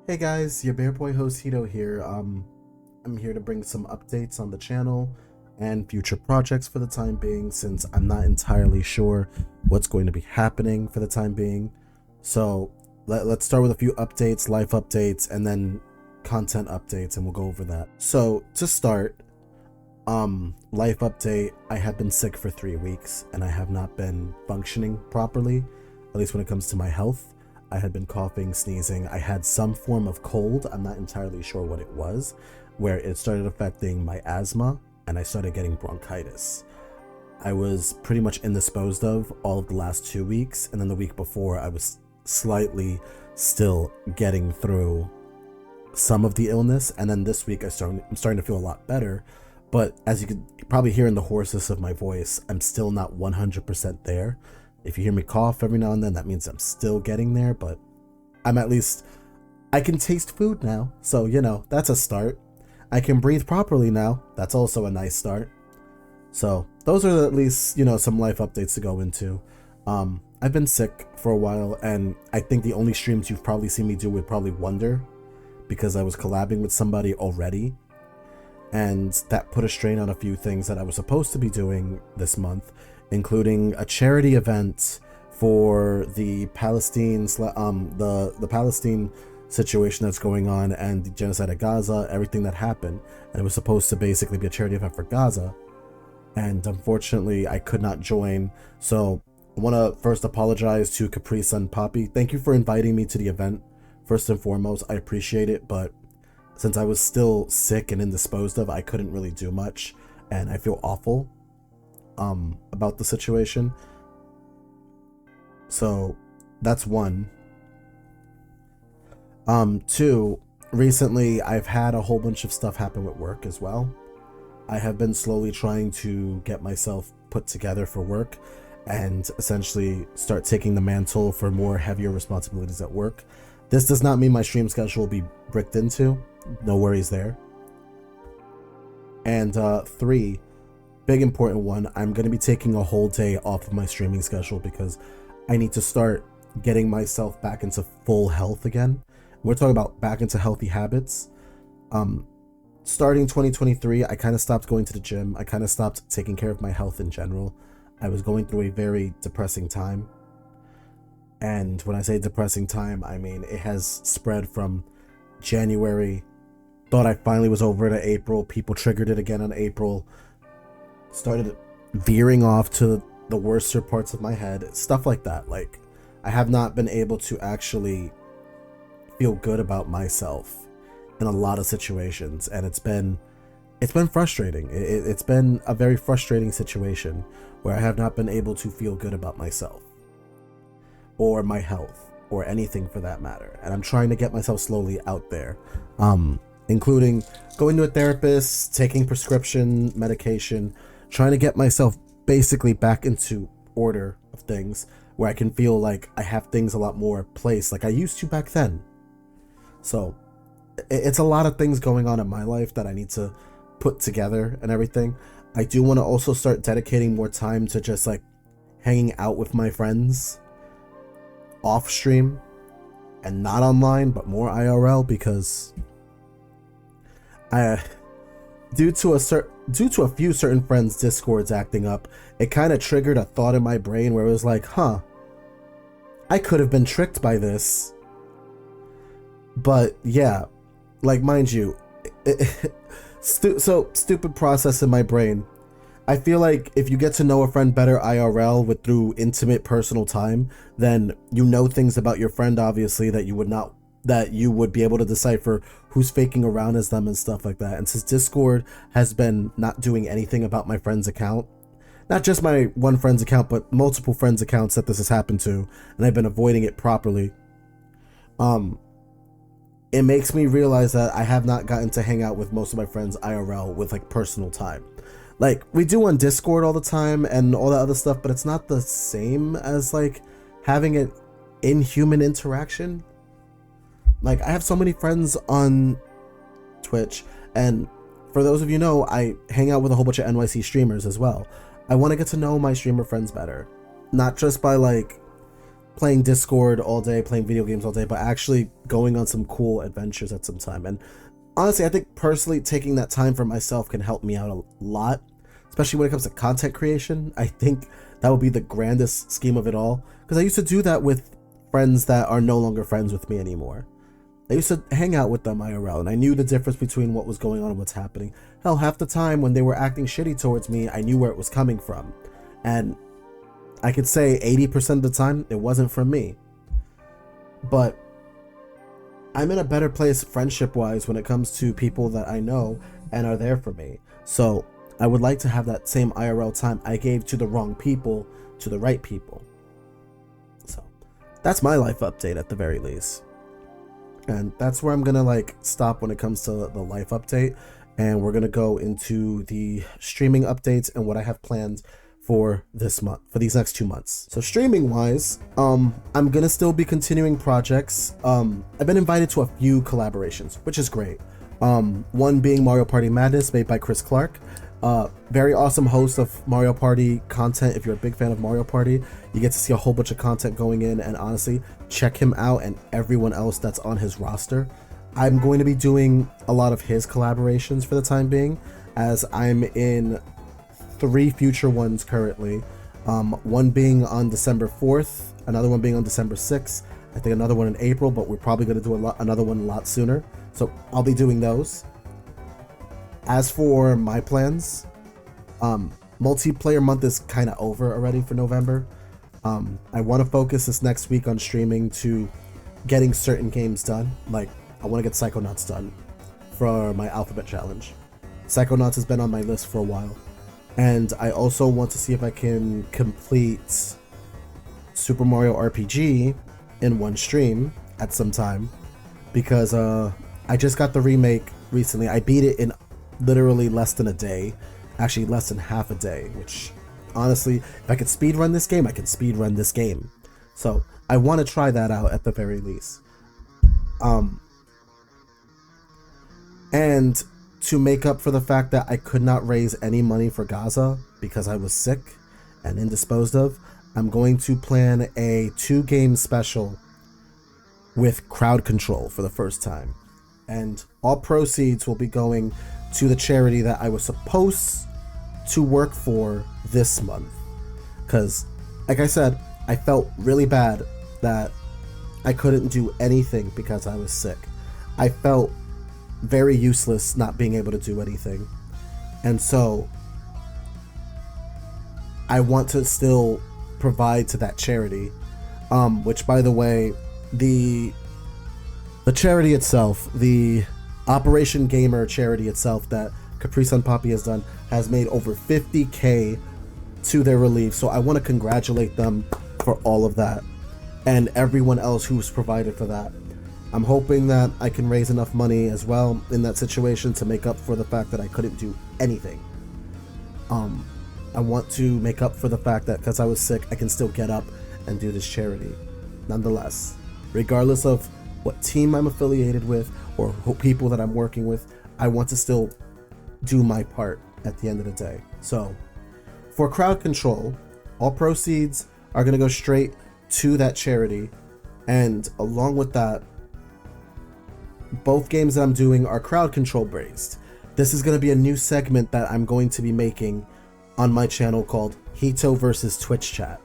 Hey guys, your Bear Boy host Hito here. I'm here to bring some updates on the channel and future projects for the time being, since I'm not entirely sure what's going to be happening for the time being. So let's start with a few updates, life updates, and then content updates, and we'll go over that. So to start, life update, I have been sick for 3 weeks and I have not been functioning properly, at least when it comes to my health. I had been coughing, sneezing. I had some form of cold. I'm not entirely sure what it was, where it started affecting my asthma and I started getting bronchitis. I was pretty much indisposed of all of the last 2 weeks, and then the week before I was slightly still getting through some of the illness, and then this week I'm starting to feel a lot better. But as you could probably hear in the hoarseness of my voice, I'm still not 100% there. If you hear me cough every now and then, that means I'm still getting there, but I can taste food now, so that's a start. I can breathe properly now, that's also a nice start. So those are at least, some life updates to go into. I've been sick for a while, and I think the only streams you've probably seen me do would probably Wonder, because I was collabing with somebody already, and that put a strain on a few things that I was supposed to be doing this month, including a charity event for the Palestine situation that's going on, and the genocide of Gaza, everything that happened. And it was supposed to basically be a charity event for Gaza, and unfortunately I could not join. So I want to first apologize to Caprice and Poppy. Thank you for inviting me to the event. First and foremost, I appreciate it, but since I was still sick and indisposed of, I couldn't really do much, and I feel awful about the situation. So that's one. Two, recently I've had a whole bunch of stuff happen with work as well. I have been slowly trying to get myself put together for work and essentially start taking the mantle for more heavier responsibilities at work. This does not mean my stream schedule will be bricked into. No worries there. And three, big important one, I'm going to be taking a whole day off of my streaming schedule because I need to start getting myself back into full health again. We're talking about back into healthy habits. Starting 2023, I kind of stopped going to the gym. I kind of stopped taking care of my health in general. I was going through a very depressing time. And when I say depressing time, I mean it has spread from January. Thought I finally was over it at April. People triggered it again in April. Started veering off to the worser parts of my head. Stuff like that. Like, I have not been able to actually feel good about myself in a lot of situations, and it's been frustrating. It's been a very frustrating situation where I have not been able to feel good about myself or my health or anything for that matter, and I'm trying to get myself slowly out there, including going to a therapist, taking prescription medication, trying to get myself basically back into order of things where I can feel like I have things a lot more placed like I used to back then. So it's a lot of things going on in my life that I need to put together and everything. I do want to also start dedicating more time to just like hanging out with my friends off stream and not online, but more IRL, because due to a few certain friends' Discords acting up, it kind of triggered a thought in my brain where it was like, I could have been tricked by this. But yeah, like, mind you, stupid process in my brain. I feel like if you get to know a friend better IRL through intimate personal time, then you know things about your friend, obviously, that you would be able to decipher who's faking around as them and stuff like that. And since Discord has been not doing anything about my friend's account, not just my one friend's account, but multiple friends' accounts that this has happened to, and I've been avoiding it properly, it makes me realize that I have not gotten to hang out with most of my friends IRL with like personal time. Like, we do on Discord all the time and all that other stuff, but it's not the same as like having an in-human interaction. Like, I have so many friends on Twitch, and for those of you know, I hang out with a whole bunch of NYC streamers as well. I want to get to know my streamer friends better, not just by like playing Discord all day, playing video games all day, but actually going on some cool adventures at some time. And honestly, I think personally taking that time for myself can help me out a lot, especially when it comes to content creation. I think that would be the grandest scheme of it all, because I used to do that with friends that are no longer friends with me anymore. I used to hang out with them IRL, and I knew the difference between what was going on and what's happening. Hell, half the time when they were acting shitty towards me, I knew where it was coming from. And I could say 80% of the time, it wasn't from me. But I'm in a better place friendship-wise when it comes to people that I know and are there for me. So I would like to have that same IRL time I gave to the wrong people to the right people. So that's my life update at the very least. And that's where I'm gonna like stop when it comes to the life update, and we're gonna go into the streaming updates and what I have planned for this month, for these next 2 months. So streaming wise, I'm gonna still be continuing projects. I've been invited to a few collaborations, which is great. One being Mario Party Madness, made by Chris Clark. Very awesome host of Mario Party content. If you're a big fan of Mario Party, you get to see a whole bunch of content going in, and honestly, check him out and everyone else that's on his roster. I'm going to be doing a lot of his collaborations for the time being, as I'm in 3 future ones currently. One being on December 4th, another one being on December 6th, I think another one in April, but we're probably going to do another one a lot sooner. So I'll be doing those. As for my plans, multiplayer month is kind of over already for November. I want to focus this next week on streaming to getting certain games done. Like, I want to get Psychonauts done for my Alphabet Challenge. Psychonauts has been on my list for a while. And I also want to see if I can complete Super Mario RPG in one stream at some time. Because I just got the remake recently. I beat it in literally less than a day. Actually, less than half a day. Which, honestly, if I could speedrun this game, I can speedrun this game. So, I want to try that out at the very least. And to make up for the fact that I could not raise any money for Gaza because I was sick and indisposed of, I'm going to plan a 2-game special with crowd control for the first time. And all proceeds will be going to the charity that I was supposed to work for this month. Because, like I said, I felt really bad that I couldn't do anything because I was sick. I felt very useless not being able to do anything. And so I want to still provide to that charity, which, by the way, the charity itself, the Operation Gamer charity itself that Capri Sun Poppy has done, has made over 50K to their relief. So I want to congratulate them for all of that and everyone else who's provided for that. I'm hoping that I can raise enough money as well in that situation to make up for the fact that I couldn't do anything. I want to make up for the fact that because I was sick, I can still get up and do this charity. Nonetheless, regardless of what team I'm affiliated with or people that I'm working with, I want to still do my part at the end of the day. So for crowd control, all proceeds are going to go straight to that charity. And along with that, both games that I'm doing are crowd control based. This is going to be a new segment that I'm going to be making on my channel called Hito versus Twitch Chat,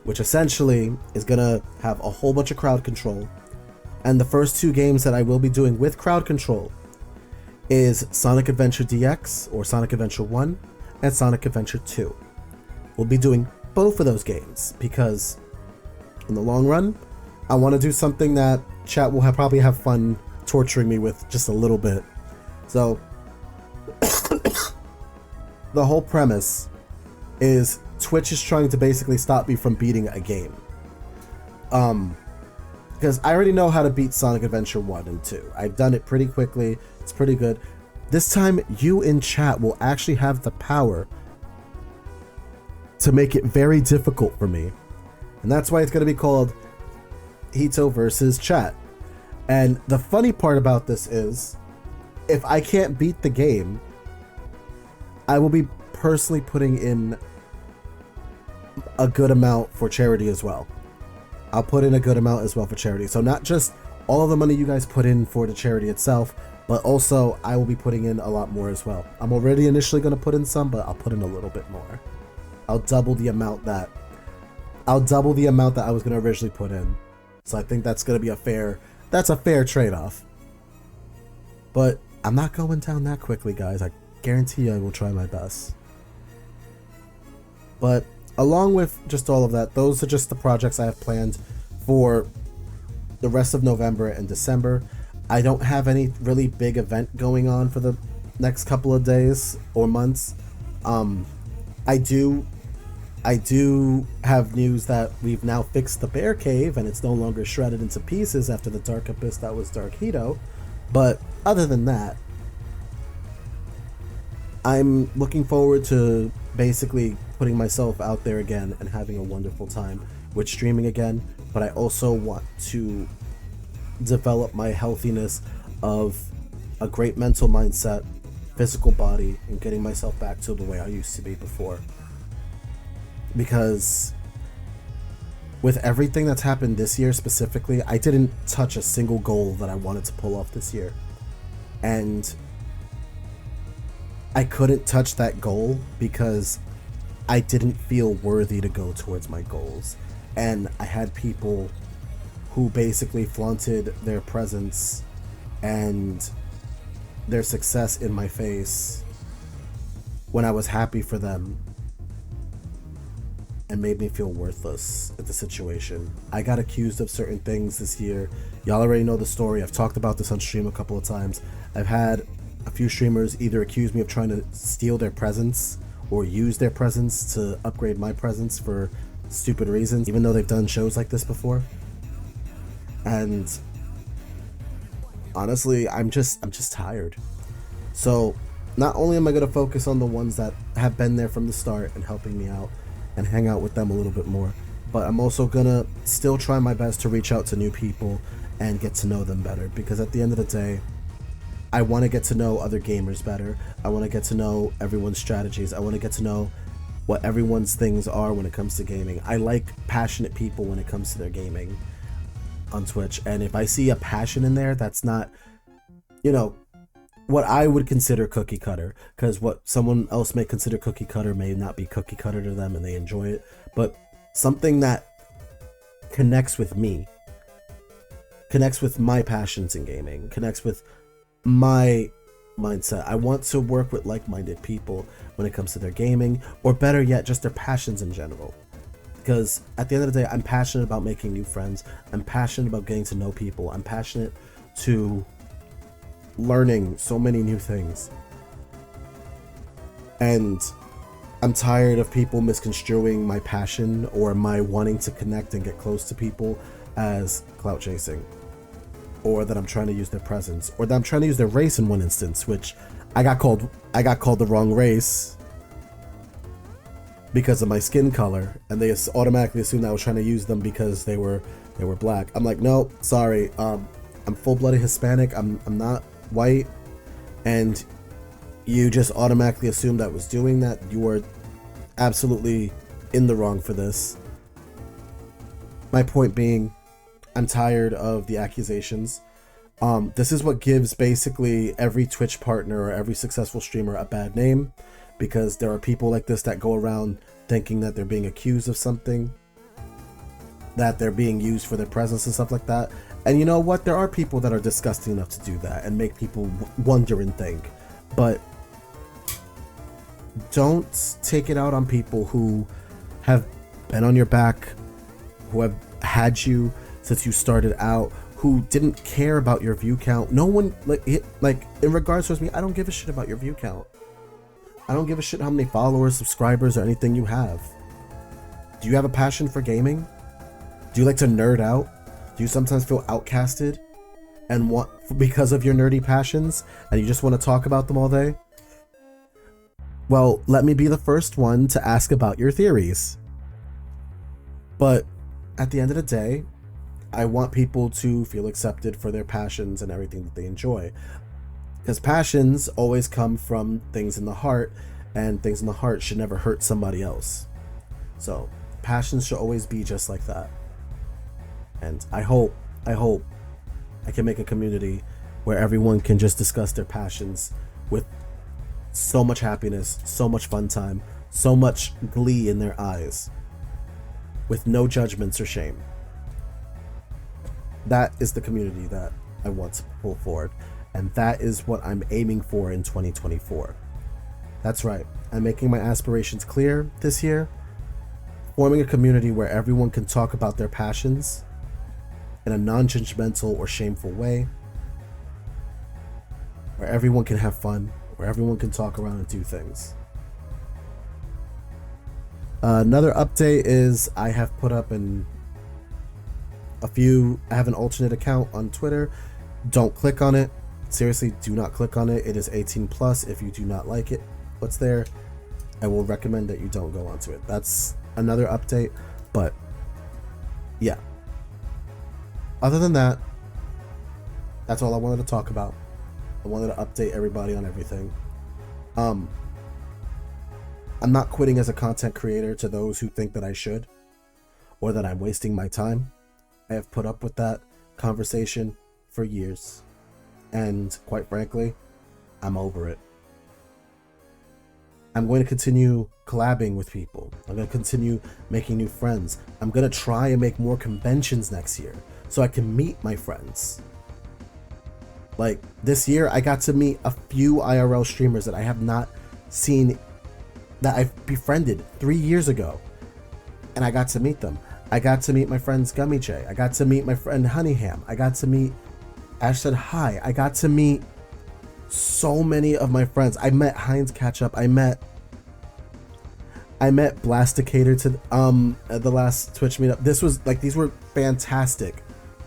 which essentially is going to have a whole bunch of crowd control. And the first 2 games that I will be doing with crowd control is Sonic Adventure DX, or Sonic Adventure 1, and Sonic Adventure 2. We'll be doing both of those games because in the long run, I want to do something that chat will probably have fun torturing me with just a little bit. So the whole premise is Twitch is trying to basically stop me from beating a game. Because I already know how to beat Sonic Adventure 1 and 2. I've done it pretty quickly. It's pretty good. This time, you in chat will actually have the power to make it very difficult for me. And that's why it's going to be called Hito versus Chat. And the funny part about this is, if I can't beat the game, I will be personally putting in a good amount for charity as well. I'll put in a good amount as well for charity. So not just all of the money you guys put in for the charity itself, but also I will be putting in a lot more as well. I'm already initially going to put in some, but I'll put in a little bit more. I'll double the amount that I was going to originally put in. So I think that's going to be a fair trade-off. But I'm not going down that quickly, guys. I guarantee I will try my best. But along with just all of that, those are just the projects I have planned for the rest of November and December. I don't have any really big event going on for the next couple of days or months. I do have news that we've now fixed the bear cave and it's no longer shredded into pieces after the Dark Abyss that was Dark Hito. But other than that, I'm looking forward to basically putting myself out there again and having a wonderful time with streaming again. But I also want to develop my healthiness of a great mental mindset, physical body, and getting myself back to the way I used to be before. Because with everything that's happened this year specifically, I didn't touch a single goal that I wanted to pull off this year. And I couldn't touch that goal because I didn't feel worthy to go towards my goals. And I had people who basically flaunted their presence and their success in my face when I was happy for them, and made me feel worthless at the situation. I got accused of certain things this year. Y'all already know the story. I've talked about this on stream a couple of times. I've had a few streamers either accuse me of trying to steal their presence or use their presence to upgrade my presence for stupid reasons, even though they've done shows like this before. And honestly, I'm just tired. So not only am I going to focus on the ones that have been there from the start and helping me out and hang out with them a little bit more, but I'm also going to still try my best to reach out to new people and get to know them better, because at the end of the day, I want to get to know other gamers better. I want to get to know everyone's strategies. I want to get to know what everyone's things are when it comes to gaming. I like passionate people when it comes to their gaming on Twitch, and if I see a passion in there that's not, what I would consider cookie cutter, because what someone else may consider cookie cutter may not be cookie cutter to them and they enjoy it, but something that connects with me, connects with my passions in gaming, connects with my mindset. I want to work with like-minded people when it comes to their gaming, or better yet, just their passions in general. Because at the end of the day, I'm passionate about making new friends. I'm passionate about getting to know people. I'm passionate to learning so many new things. And I'm tired of people misconstruing my passion or my wanting to connect and get close to people as clout chasing, or that I'm trying to use their presence, or that I'm trying to use their race in one instance, which I got called the wrong race because of my skin color, and they automatically assumed I was trying to use them because they were black. I'm like, no, sorry, I'm full-blooded Hispanic. I'm not white, and you just automatically assumed I was doing that. You are absolutely in the wrong for this. My point being, I'm tired of the accusations. This is what gives basically every Twitch partner or every successful streamer a bad name, because there are people like this that go around thinking that they're being accused of something, that they're being used for their presence and stuff like that. And you know what? There are people that are disgusting enough to do that and make people wonder and think. But don't take it out on people who have been on your back, who have had you since you started out, who didn't care about your view count. No one, like in regards to me, I don't give a shit about your view count. I don't give a shit how many followers, subscribers, or anything you have. Do you have a passion for gaming? Do you like to nerd out? Do you sometimes feel outcasted and because of your nerdy passions, and you just want to talk about them all day? Well, let me be the first one to ask about your theories. But at the end of the day, I want people to feel accepted for their passions and everything that they enjoy. Because passions always come from things in the heart, and things in the heart should never hurt somebody else. So passions should always be just like that. And I hope I can make a community where everyone can just discuss their passions with so much happiness, so much fun time, so much glee in their eyes, with no judgments or shame. That is the community that I want to pull forward, and that is what I'm aiming for in 2024. That's right, I'm making my aspirations clear this year, forming a community where everyone can talk about their passions in a non-judgmental or shameful way, where everyone can have fun, where everyone can talk around and do things. Another update is I have put up I have an alternate account on Twitter. Don't click on it. Seriously, do not click on it. It is 18 plus. If you do not like it, what's there, I will recommend that you don't go onto it. That's another update, but yeah. Other than that, that's all I wanted to talk about. I wanted to update everybody on everything. I'm not quitting as a content creator to those who think that I should, or that I'm wasting my time. I have put up with that conversation for years, and quite frankly, I'm over it. I'm going to continue collabing with people. I'm going to continue making new friends. I'm going to try and make more conventions next year so I can meet my friends. Like this year, I got to meet a few IRL streamers that I have not seen, that I've befriended 3 years ago, and I got to meet them. I got to meet my friends Gummy J. I got to meet my friend Honeyham. I got to meet Ash Said Hi. I got to meet so many of my friends. I met Heinz Ketchup. I met Blasticator to the last Twitch meetup. These were fantastic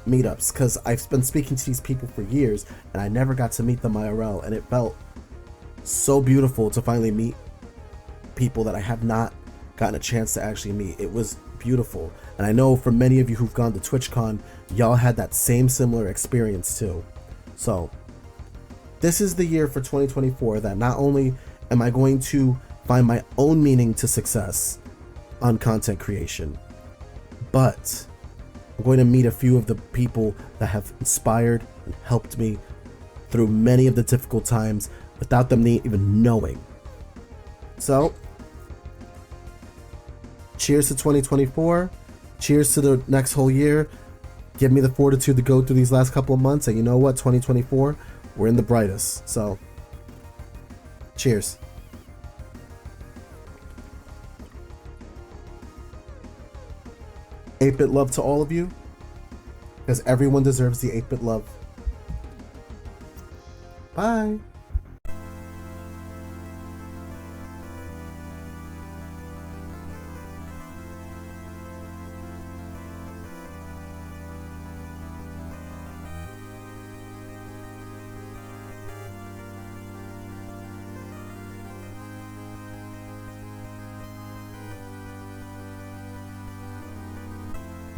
meetups because I've been speaking to these people for years and I never got to meet them IRL, and it felt so beautiful to finally meet people that I have not gotten a chance to actually meet. It was beautiful, and I know for many of you who've gone to TwitchCon, y'all had that similar experience too. So this is the year for 2024 that not only am I going to find my own meaning to success on content creation, but I'm going to meet a few of the people that have inspired and helped me through many of the difficult times without them even knowing. So, cheers to 2024. Cheers to the next whole year. Give me the fortitude to go through these last couple of months. And you know what? 2024, we're in the brightest. So, cheers. 8-bit love to all of you, because everyone deserves the 8-bit love. Bye.